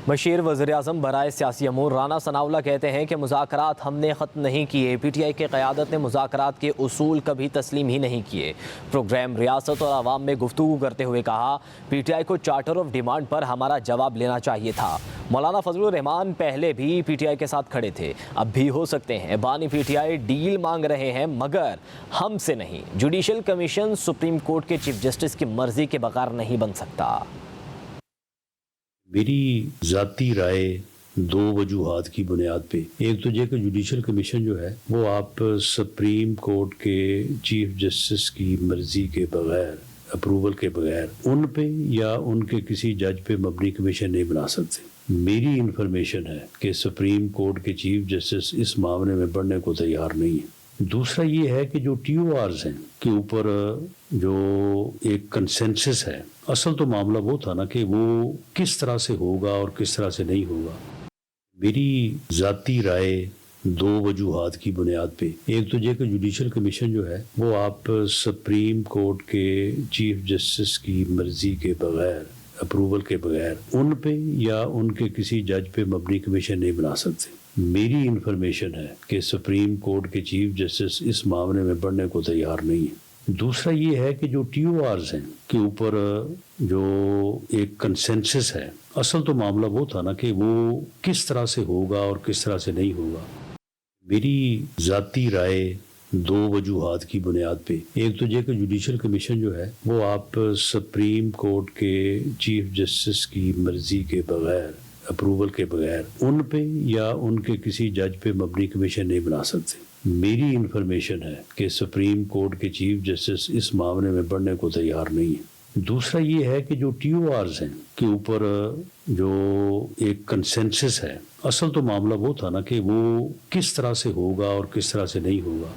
بشیر وزیر اعظم برائے سیاسی امور رانا ثناءاللہ کہتے ہیں کہ مذاکرات ہم نے ختم نہیں کیے، پی ٹی آئی کی قیادت نے مذاکرات کے اصول کبھی تسلیم ہی نہیں کیے۔ پروگرام ریاست اور عوام میں گفتگو کرتے ہوئے کہا، پی ٹی آئی کو چارٹر آف ڈیمانڈ پر ہمارا جواب لینا چاہیے تھا۔ مولانا فضل الرحمان پہلے بھی پی ٹی آئی کے ساتھ کھڑے تھے، اب بھی ہو سکتے ہیں۔ بانی پی ٹی آئی ڈیل مانگ رہے ہیں مگر ہم سے نہیں۔ جوڈیشل کمیشن سپریم کورٹ کے چیف جسٹس کی مرضی کے بغیر نہیں بن سکتا۔ میری ذاتی رائے دو وجوہات کی بنیاد پہ، ایک تو یہ کہ جوڈیشل کمیشن جو ہے وہ آپ سپریم کورٹ کے چیف جسٹس کی مرضی کے بغیر، اپروول کے بغیر ان پہ یا ان کے کسی جج پہ مبنی کمیشن نہیں بنا سکتے۔ میری انفارمیشن ہے کہ سپریم کورٹ کے چیف جسٹس اس معاملے میں بڑھنے کو تیار نہیں ہے۔ دوسرا یہ ہے کہ جو ٹی او آرز ہیں کے اوپر جو ایک کنسنسس ہے، اصل تو معاملہ وہ تھا نا کہ وہ کس طرح سے ہوگا اور کس طرح سے نہیں ہوگا۔ میری ذاتی رائے دو وجوہات کی بنیاد پہ، ایک تو یہ کہ جوڈیشل کمیشن جو ہے وہ آپ سپریم کورٹ کے چیف جسٹس کی مرضی کے بغیر، اپروول کے بغیر ان پہ یا ان کے کسی جج پہ مبنی کمیشن نہیں بنا سکتے۔ میری انفارمیشن ہے کہ سپریم کورٹ کے چیف جسٹس اس معاملے میں بڑھنے کو تیار نہیں ہے۔ دوسرا یہ ہے کہ جو ٹی او آرز ہیں کے اوپر جو ایک کنسنسس ہے، اصل تو معاملہ وہ تھا نا کہ وہ کس طرح سے ہوگا اور کس طرح سے نہیں ہوگا۔ میری ذاتی رائے دو وجوہات کی بنیاد پہ، ایک تو یہ کہ جوڈیشل کمیشن جو ہے وہ آپ سپریم کورٹ کے چیف جسٹس کی مرضی کے بغیر، اپروول کے بغیر ان پہ یا ان کے کسی جج پہ مبنی کمیشن نہیں بنا سکتے۔ میری انفارمیشن ہے کہ سپریم کورٹ کے چیف جسٹس اس معاملے میں بڑھنے کو تیار نہیں ہے۔ دوسرا یہ ہے کہ جو ٹی او آرز ہیں کے اوپر جو ایک کنسنسس ہے، اصل تو معاملہ وہ تھا نا کہ وہ کس طرح سے ہوگا اور کس طرح سے نہیں ہوگا۔